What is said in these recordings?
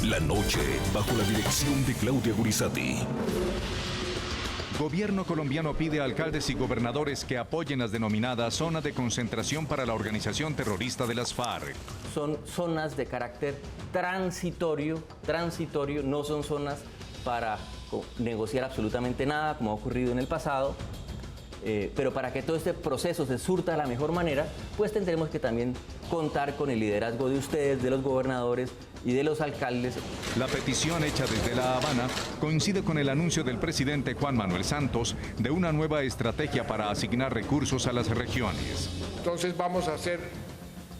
La noche, bajo la dirección de Claudia Gurizati. Gobierno colombiano pide a alcaldes y gobernadores que apoyen las denominadas zonas de concentración para la organización terrorista de las FARC. Son zonas de carácter transitorio, no son zonas para negociar absolutamente nada, como ha ocurrido en el pasado. Pero para que todo este proceso se surta de la mejor manera, pues tendremos que también contar con el liderazgo de ustedes, de los gobernadores y de los alcaldes. La petición hecha desde La Habana coincide con el anuncio del presidente Juan Manuel Santos de una nueva estrategia para asignar recursos a las regiones. Entonces vamos a hacer,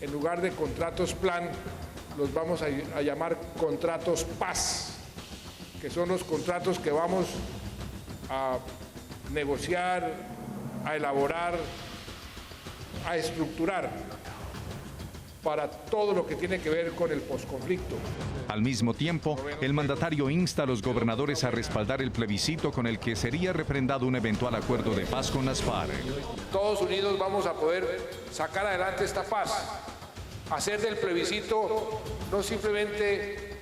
en lugar de contratos plan, los vamos a llamar contratos paz, que son los contratos que vamos a negociar, a elaborar, a estructurar para todo lo que tiene que ver con el posconflicto. Al mismo tiempo, el mandatario insta a los gobernadores a respaldar el plebiscito con el que sería refrendado un eventual acuerdo de paz con las FARC. Todos unidos vamos a poder sacar adelante esta paz, hacer del plebiscito no simplemente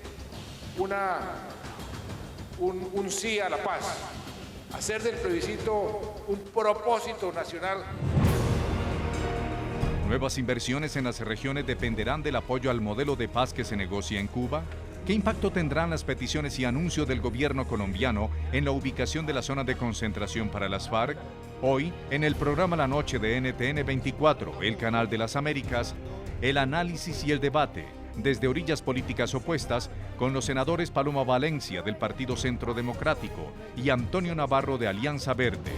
un sí a la paz, hacer del plebiscito un propósito nacional. ¿Nuevas inversiones en las regiones dependerán del apoyo al modelo de paz que se negocia en Cuba? ¿Qué impacto tendrán las peticiones y anuncios del gobierno colombiano en la ubicación de la zona de concentración para las FARC? Hoy, en el programa La Noche de NTN 24, el canal de las Américas, el análisis y el debate desde orillas políticas opuestas con los senadores Paloma Valencia del Partido Centro Democrático y Antonio Navarro de Alianza Verde.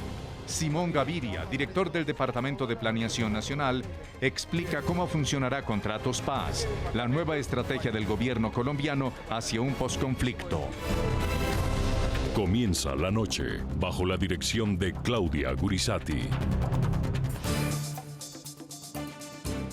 Simón Gaviria, director del Departamento de Planeación Nacional, explica cómo funcionará Contratos Paz, la nueva estrategia del gobierno colombiano hacia un posconflicto. Comienza La Noche, bajo la dirección de Claudia Gurizati.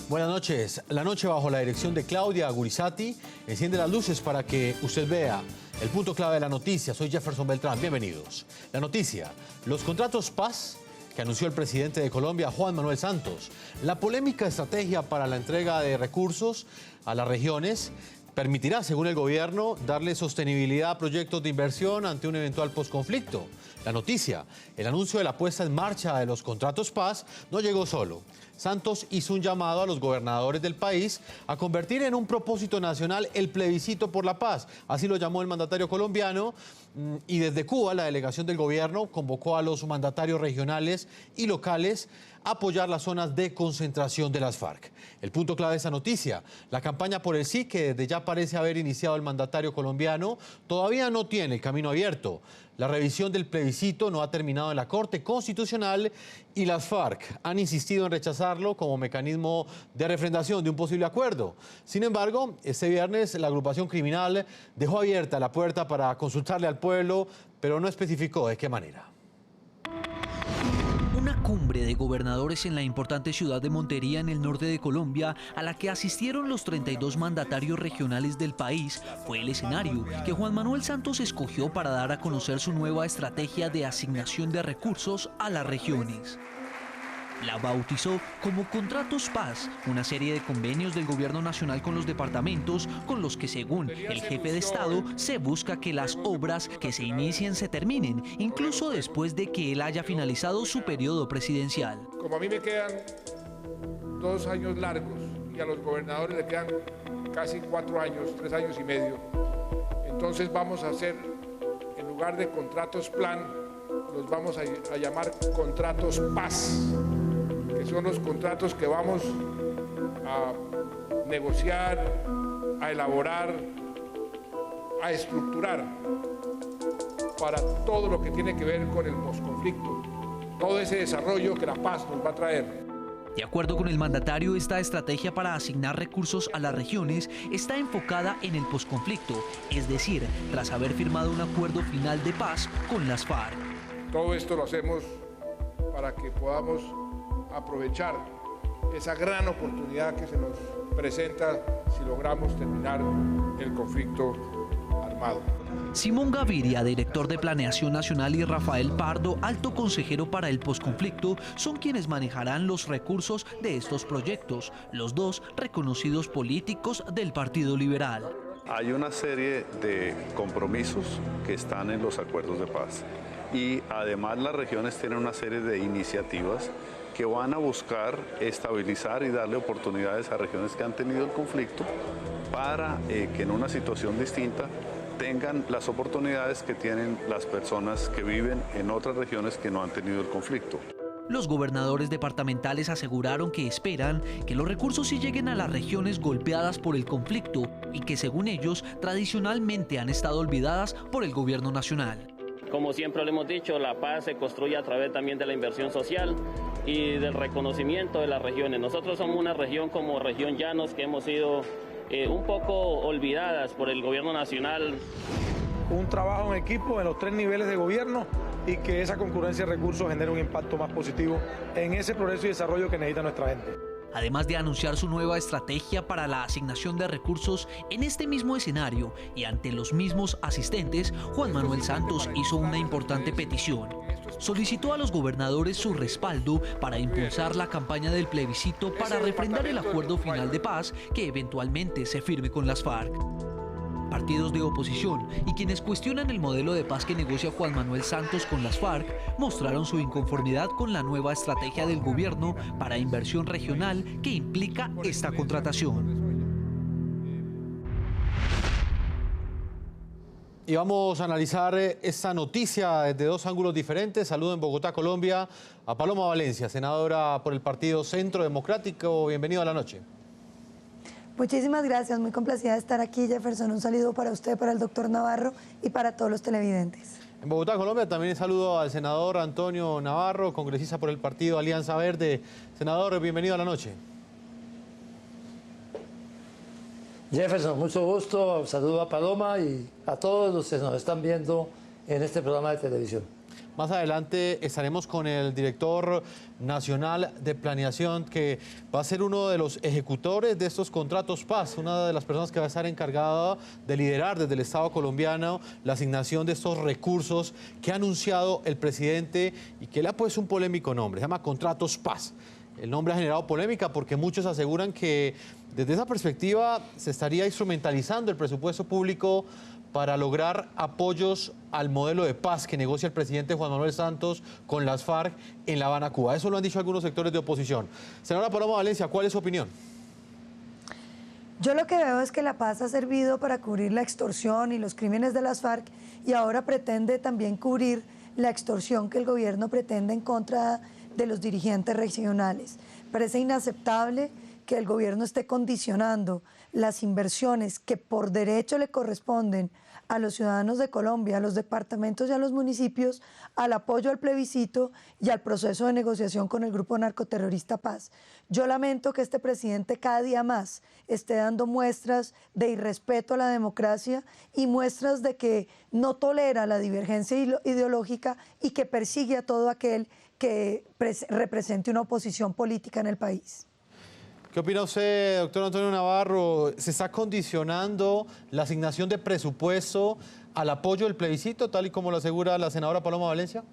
Buenas noches. La noche bajo la dirección de Claudia Gurizati enciende las luces para que usted vea el punto clave de la noticia. Soy Jefferson Beltrán. Bienvenidos. La noticia: los contratos paz que anunció el presidente de Colombia, Juan Manuel Santos. La polémica estrategia para la entrega de recursos a las regiones permitirá, según el gobierno, darle sostenibilidad a proyectos de inversión ante un eventual posconflicto. La noticia: el anuncio de la puesta en marcha de los contratos paz no llegó solo. Santos hizo un llamado a los gobernadores del país a convertir en un propósito nacional el plebiscito por la paz. Así lo llamó el mandatario colombiano. Y desde Cuba, la delegación del gobierno convocó a los mandatarios regionales y locales a apoyar las zonas de concentración de las FARC. El punto clave de esa noticia: la campaña por el sí, que desde ya parece haber iniciado el mandatario colombiano, todavía no tiene el camino abierto. La revisión del plebiscito no ha terminado en la Corte Constitucional y las FARC han insistido en rechazarlo como mecanismo de refrendación de un posible acuerdo. Sin embargo, este viernes la agrupación criminal dejó abierta la puerta para consultarle al pueblo, pero no especificó de qué manera. Una cumbre de gobernadores en la importante ciudad de Montería, en el norte de Colombia, a la que asistieron los 32 mandatarios regionales del país, fue el escenario que Juan Manuel Santos escogió para dar a conocer su nueva estrategia de asignación de recursos a las regiones. La bautizó como Contratos Paz, una serie de convenios del gobierno nacional con los departamentos con los que, según el jefe de Estado, se busca que las obras que se inicien se terminen, incluso después de que él haya finalizado su periodo presidencial. Como a mí me quedan 2 años largos y a los gobernadores le quedan casi 4 años, 3 años y medio, entonces vamos a hacer, en lugar de contratos plan, los vamos a llamar contratos paz, que son los contratos que vamos a negociar, a elaborar, a estructurar para todo lo que tiene que ver con el posconflicto, todo ese desarrollo que la paz nos va a traer. De acuerdo con el mandatario, esta estrategia para asignar recursos a las regiones está enfocada en el posconflicto, es decir, tras haber firmado un acuerdo final de paz con las FARC. Todo esto lo hacemos para que podamos aprovechar esa gran oportunidad que se nos presenta si logramos terminar el conflicto armado. Simón Gaviria, director de Planeación Nacional, y Rafael Pardo, alto consejero para el posconflicto, son quienes manejarán los recursos de estos proyectos, los dos reconocidos políticos del Partido Liberal. Hay una serie de compromisos que están en los acuerdos de paz y además las regiones tienen una serie de iniciativas que van a buscar estabilizar y darle oportunidades a regiones que han tenido el conflicto para que en una situación distinta tengan las oportunidades que tienen las personas que viven en otras regiones que no han tenido el conflicto. Los gobernadores departamentales aseguraron que esperan que los recursos sí lleguen a las regiones golpeadas por el conflicto y que, según ellos, tradicionalmente han estado olvidadas por el gobierno nacional. Como siempre lo hemos dicho, la paz se construye a través también de la inversión social y del reconocimiento de las regiones. Nosotros somos una región como región Llanos que hemos sido un poco olvidadas por el gobierno nacional. Un trabajo en equipo en los 3 niveles de gobierno y que esa concurrencia de recursos genere un impacto más positivo en ese progreso y desarrollo que necesita nuestra gente. Además de anunciar su nueva estrategia para la asignación de recursos en este mismo escenario y ante los mismos asistentes, Juan Manuel Santos hizo una importante petición. Solicitó a los gobernadores su respaldo para impulsar la campaña del plebiscito para refrendar el acuerdo final de paz que eventualmente se firme con las FARC. Partidos de oposición y quienes cuestionan el modelo de paz que negocia Juan Manuel Santos con las FARC mostraron su inconformidad con la nueva estrategia del gobierno para inversión regional que implica esta contratación. Y vamos a analizar esta noticia desde 2 ángulos diferentes. Saludo en Bogotá, Colombia, a Paloma Valencia, senadora por el Partido Centro Democrático. Bienvenido a la noche. Muchísimas gracias, muy complacida de estar aquí, Jefferson. Un saludo para usted, para el doctor Navarro y para todos los televidentes. En Bogotá, Colombia, también saludo al senador Antonio Navarro, congresista por el partido Alianza Verde. Senador, bienvenido a la noche. Jefferson, mucho gusto, saludo a Paloma y a todos los que nos están viendo en este programa de televisión. Más adelante estaremos con el director nacional de planeación, que va a ser uno de los ejecutores de estos contratos paz, una de las personas que va a estar encargada de liderar desde el Estado colombiano la asignación de estos recursos que ha anunciado el presidente y que le ha puesto un polémico nombre, se llama contratos paz. El nombre ha generado polémica porque muchos aseguran que desde esa perspectiva se estaría instrumentalizando el presupuesto público para lograr apoyos al modelo de paz que negocia el presidente Juan Manuel Santos con las FARC en La Habana, Cuba. Eso lo han dicho algunos sectores de oposición. Senadora Paloma Valencia, ¿cuál es su opinión? Yo lo que veo es que la paz ha servido para cubrir la extorsión y los crímenes de las FARC y ahora pretende también cubrir la extorsión que el gobierno pretende en contra de los dirigentes regionales. Parece inaceptable que el gobierno esté condicionando las inversiones que por derecho le corresponden a los ciudadanos de Colombia, a los departamentos y a los municipios, al apoyo al plebiscito y al proceso de negociación con el grupo narcoterrorista Paz. Yo lamento que este presidente cada día más esté dando muestras de irrespeto a la democracia y muestras de que no tolera la divergencia ideológica y que persigue a todo aquel que represente una oposición política en el país. ¿Qué opina usted, doctor Antonio Navarro? ¿Se está condicionando la asignación de presupuesto al apoyo del plebiscito, tal y como lo asegura la senadora Paloma Valencia?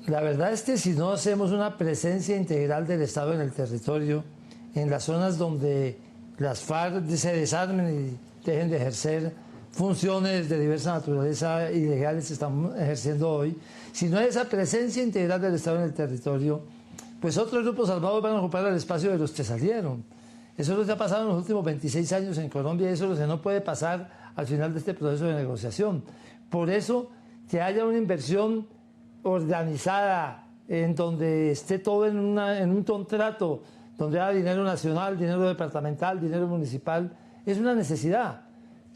La verdad es que si no hacemos una presencia integral del Estado en el territorio, en las zonas donde las FARC se desarmen y dejen de ejercer funciones de diversa naturaleza ilegales que están ejerciendo hoy, si no hay esa presencia integral del Estado en el territorio, pues otros grupos armados van a ocupar el espacio de los que salieron. Eso es lo que ha pasado en los últimos 26 años en Colombia y eso es lo que no puede pasar al final de este proceso de negociación. Por eso, que haya una inversión organizada en donde esté todo en un contrato, donde haya dinero nacional, dinero departamental, dinero municipal, es una necesidad.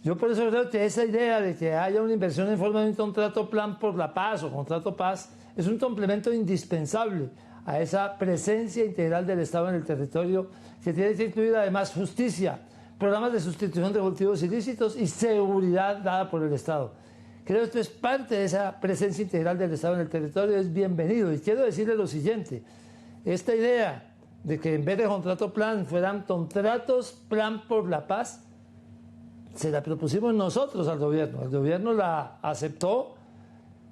Yo por eso creo que esa idea de que haya una inversión en forma de un contrato plan por la paz o contrato paz es un complemento indispensable a esa presencia integral del Estado en el territorio, que tiene que incluir además justicia, programas de sustitución de cultivos ilícitos y seguridad dada por el Estado. Creo que esto es parte de esa presencia integral del Estado en el territorio, es bienvenido. Y quiero decirle lo siguiente, esta idea de que en vez de contrato plan fueran contratos plan por la paz, se la propusimos nosotros al gobierno. El gobierno la aceptó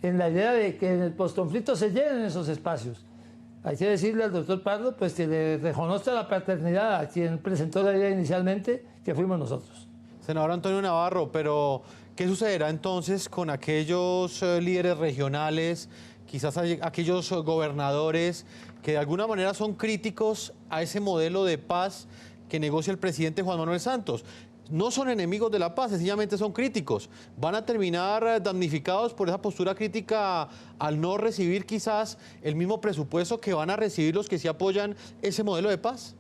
en la idea de que en el posconflicto se llenen esos espacios. Hay que decirle al doctor Pardo pues, que le reconozca la paternidad a quien presentó la idea inicialmente, que fuimos nosotros. Senador Antonio Navarro, pero ¿qué sucederá entonces con aquellos líderes regionales, quizás aquellos gobernadores que de alguna manera son críticos a ese modelo de paz que negocia el presidente Juan Manuel Santos? No son enemigos de la paz, sencillamente son críticos. ¿Van a terminar damnificados por esa postura crítica al no recibir quizás el mismo presupuesto que van a recibir los que sí apoyan ese modelo de paz?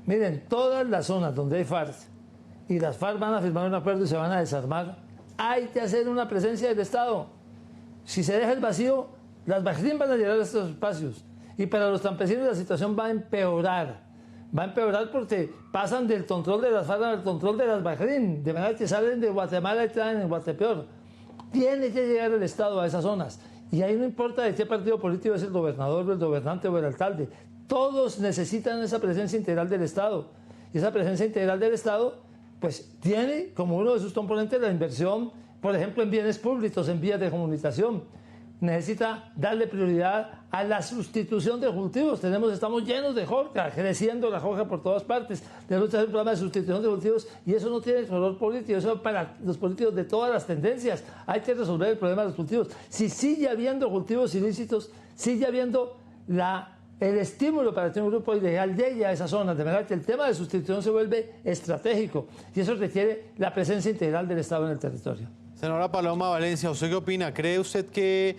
Miren, todas las zonas donde hay FARC y las FARC van a firmar un acuerdo y se van a desarmar, hay que hacer una presencia del Estado. Si se deja el vacío, las Bajrín van a llegar a estos espacios y para los campesinos la situación va a empeorar. Va a empeorar porque pasan del control de las FARC al control de las Bajrín, de manera que salen de Guatemala y traen en Guatepeor. Tiene que llegar el Estado a esas zonas. Y ahí no importa de qué partido político es el gobernador, o el gobernante o el alcalde. Todos necesitan esa presencia integral del Estado. Y esa presencia integral del Estado, pues tiene como uno de sus componentes la inversión, por ejemplo, en bienes públicos, en vías de comunicación. Necesita darle prioridad a la sustitución de cultivos. Estamos llenos de hoja, creciendo la hoja por todas partes. Tenemos que hacer un programa de sustitución de cultivos y eso no tiene color político, eso es para los políticos de todas las tendencias. Hay que resolver el problema de los cultivos. Si sigue habiendo cultivos ilícitos, sigue habiendo el estímulo para que un grupo ilegal llegue a esas zonas, de manera que el tema de sustitución se vuelve estratégico y eso requiere la presencia integral del Estado en el territorio. Senadora Paloma Valencia, ¿usted qué opina? ¿Cree usted que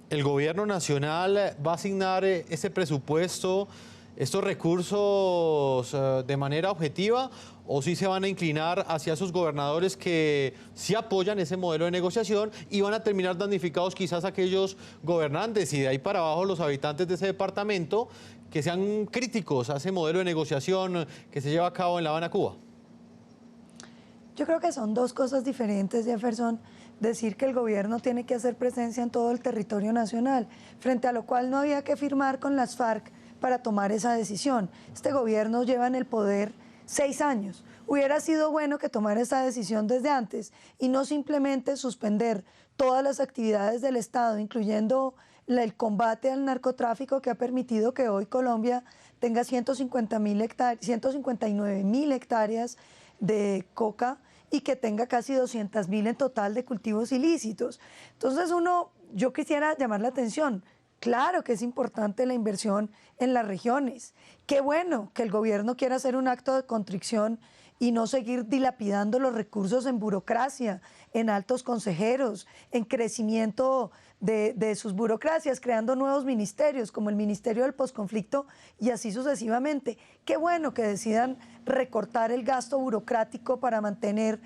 el gobierno nacional va a asignar ese presupuesto, estos recursos de manera objetiva o si se van a inclinar hacia esos gobernadores que sí apoyan ese modelo de negociación y van a terminar damnificados quizás aquellos gobernantes y de ahí para abajo los habitantes de ese departamento que sean críticos a ese modelo de negociación que se lleva a cabo en La Habana, Cuba? Yo creo que son dos cosas diferentes, Jefferson. Decir que el gobierno tiene que hacer presencia en todo el territorio nacional, frente a lo cual no había que firmar con las FARC para tomar esa decisión. Este gobierno lleva en el poder 6 años. Hubiera sido bueno que tomara esa decisión desde antes y no simplemente suspender todas las actividades del Estado, incluyendo el combate al narcotráfico que ha permitido que hoy Colombia tenga 159.000 hectáreas de coca y que tenga casi 200.000 en total de cultivos ilícitos. Entonces yo quisiera llamar la atención. Claro que es importante la inversión en las regiones. Qué bueno que el gobierno quiera hacer un acto de contrición y no seguir dilapidando los recursos en burocracia, en altos consejeros, en crecimiento de sus burocracias, creando nuevos ministerios como el Ministerio del Posconflicto y así sucesivamente. Qué bueno que decidan recortar el gasto burocrático para mantener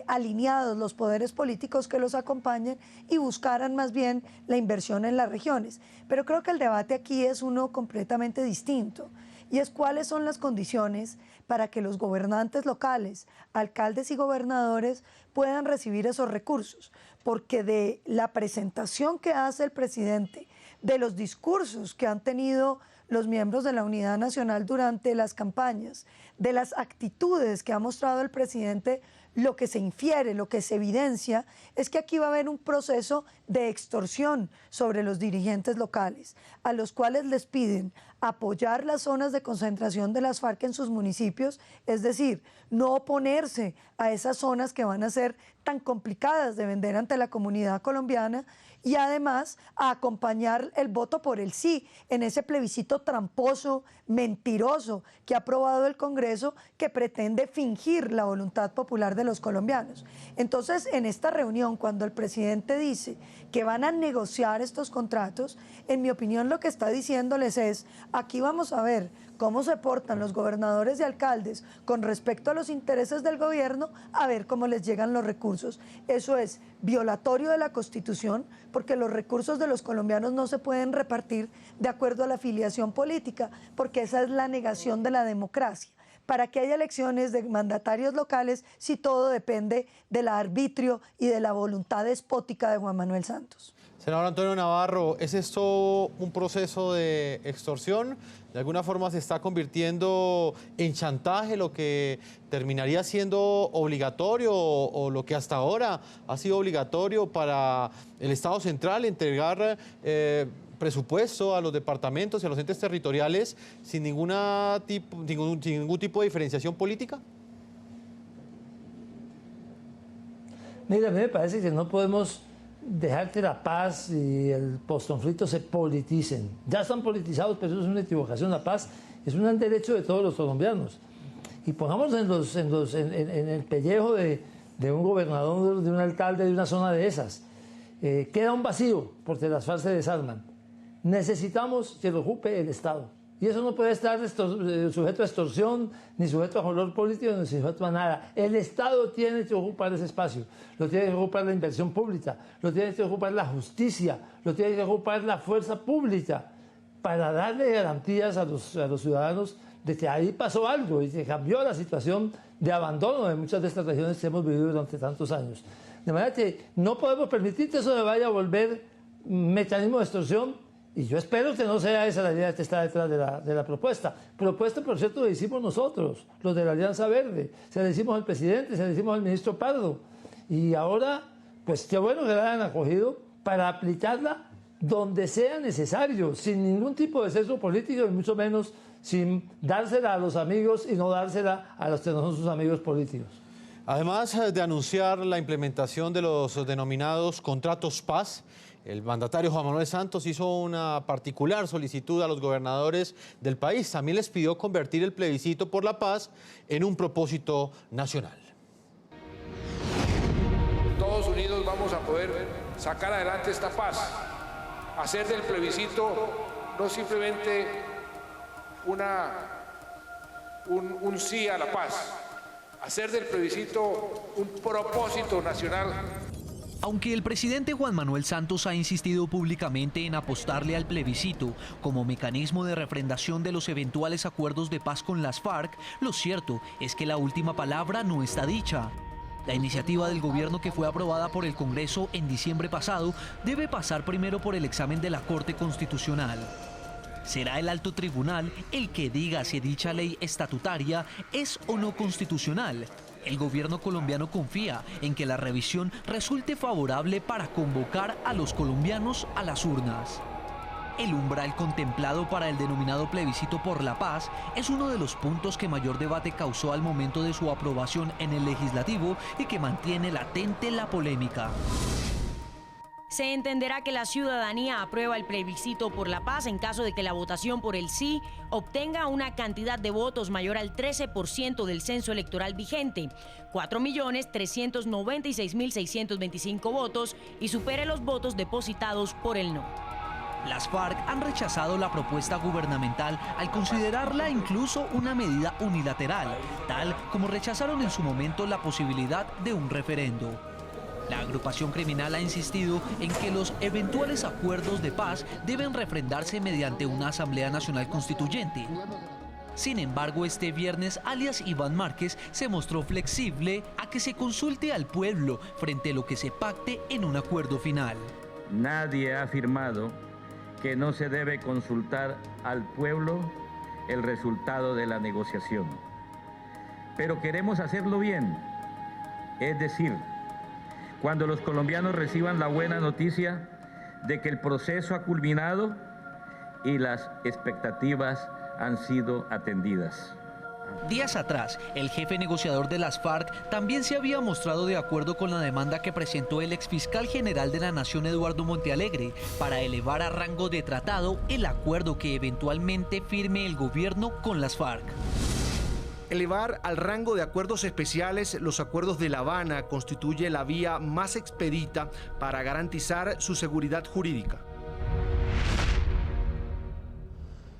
alineados los poderes políticos que los acompañen y buscaran más bien la inversión en las regiones. Pero creo que el debate aquí es uno completamente distinto y es cuáles son las condiciones para que los gobernantes locales, alcaldes y gobernadores puedan recibir esos recursos, porque de la presentación que hace el presidente, de los discursos que han tenido los miembros de la Unidad Nacional durante las campañas, de las actitudes que ha mostrado el presidente, lo que se infiere, lo que se evidencia, es que aquí va a haber un proceso de extorsión sobre los dirigentes locales, a los cuales les piden apoyar las zonas de concentración de las FARC en sus municipios, es decir, no oponerse a esas zonas que van a ser tan complicadas de vender ante la comunidad colombiana y además a acompañar el voto por el sí en ese plebiscito tramposo, mentiroso que ha aprobado el Congreso que pretende fingir la voluntad popular de los colombianos. Entonces, en esta reunión, cuando el presidente dice que van a negociar estos contratos, en mi opinión lo que está diciéndoles es, aquí vamos a ver cómo se portan los gobernadores y alcaldes con respecto a los intereses del gobierno, a ver cómo les llegan los recursos. Eso es violatorio de la Constitución, porque los recursos de los colombianos no se pueden repartir de acuerdo a la afiliación política, porque esa es la negación de la democracia. ¿para qué hay elecciones de mandatarios locales si todo depende del arbitrio y de la voluntad despótica de Juan Manuel Santos? Senador Antonio Navarro, ¿es esto un proceso de extorsión? ¿De alguna forma se está convirtiendo en chantaje lo que terminaría siendo obligatorio o lo que hasta ahora ha sido obligatorio para el Estado central entregar presupuesto a los departamentos y a los entes territoriales sin ningún tipo de diferenciación política? Mira, a mí me parece que no podemos dejar que la paz y el postconflicto se politicen. Ya están politizados, pero eso es una equivocación. La paz es un derecho de todos los colombianos. Y pongámonos en el pellejo de un gobernador, de un alcalde de una zona de esas. Queda un vacío porque las FARC se desarman. Necesitamos que lo ocupe el Estado. Y eso no puede estar sujeto a extorsión, ni sujeto a color político, ni sujeto a nada. El Estado tiene que ocupar ese espacio. Lo tiene que ocupar la inversión pública, lo tiene que ocupar la justicia, lo tiene que ocupar la fuerza pública para darle garantías a los ciudadanos de que ahí pasó algo y que cambió la situación de abandono de muchas de estas regiones que hemos vivido durante tantos años. De manera que no podemos permitir que eso se vaya a volver un mecanismo de extorsión. Y yo espero que no sea esa la idea que está detrás de la propuesta. Propuesta, por cierto, la hicimos nosotros, los de la Alianza Verde. Se la hicimos al presidente, se la hicimos al ministro Pardo. Y ahora, pues qué bueno que la hayan acogido para aplicarla donde sea necesario, sin ningún tipo de sesgo político y mucho menos sin dársela a los amigos y no dársela a los que no son sus amigos políticos. Además de anunciar la implementación de los denominados contratos paz, el mandatario Juan Manuel Santos hizo una particular solicitud a los gobernadores del país. También les pidió convertir el plebiscito por la paz en un propósito nacional. Todos unidos vamos a poder sacar adelante esta paz, hacer del plebiscito no simplemente un sí a la paz, hacer del plebiscito un propósito nacional. Aunque el presidente Juan Manuel Santos ha insistido públicamente en apostarle al plebiscito como mecanismo de refrendación de los eventuales acuerdos de paz con las FARC, lo cierto es que la última palabra no está dicha. La iniciativa del gobierno que fue aprobada por el Congreso en diciembre pasado debe pasar primero por el examen de la Corte Constitucional. Será el alto tribunal el que diga si dicha ley estatutaria es o no constitucional. El gobierno colombiano confía en que la revisión resulte favorable para convocar a los colombianos a las urnas. El umbral contemplado para el denominado plebiscito por la paz es uno de los puntos que mayor debate causó al momento de su aprobación en el legislativo y que mantiene latente la polémica. Se entenderá que la ciudadanía aprueba el plebiscito por la paz en caso de que la votación por el sí obtenga una cantidad de votos mayor al 13% del censo electoral vigente, 4.396.625 votos, y supere los votos depositados por el no. Las FARC han rechazado la propuesta gubernamental al considerarla incluso una medida unilateral, tal como rechazaron en su momento la posibilidad de un referendo. La agrupación criminal ha insistido en que los eventuales acuerdos de paz deben refrendarse mediante una Asamblea Nacional Constituyente. Sin embargo, este viernes, alias Iván Márquez se mostró flexible a que se consulte al pueblo frente a lo que se pacte en un acuerdo final. Nadie ha afirmado que no se debe consultar al pueblo el resultado de la negociación. Pero queremos hacerlo bien, es decir, cuando los colombianos reciban la buena noticia de que el proceso ha culminado y las expectativas han sido atendidas. Días atrás, el jefe negociador de las FARC también se había mostrado de acuerdo con la demanda que presentó el exfiscal general de la Nación, Eduardo Montealegre, para elevar a rango de tratado el acuerdo que eventualmente firme el gobierno con las FARC. Elevar al rango de acuerdos especiales los acuerdos de La Habana constituye la vía más expedita para garantizar su seguridad jurídica.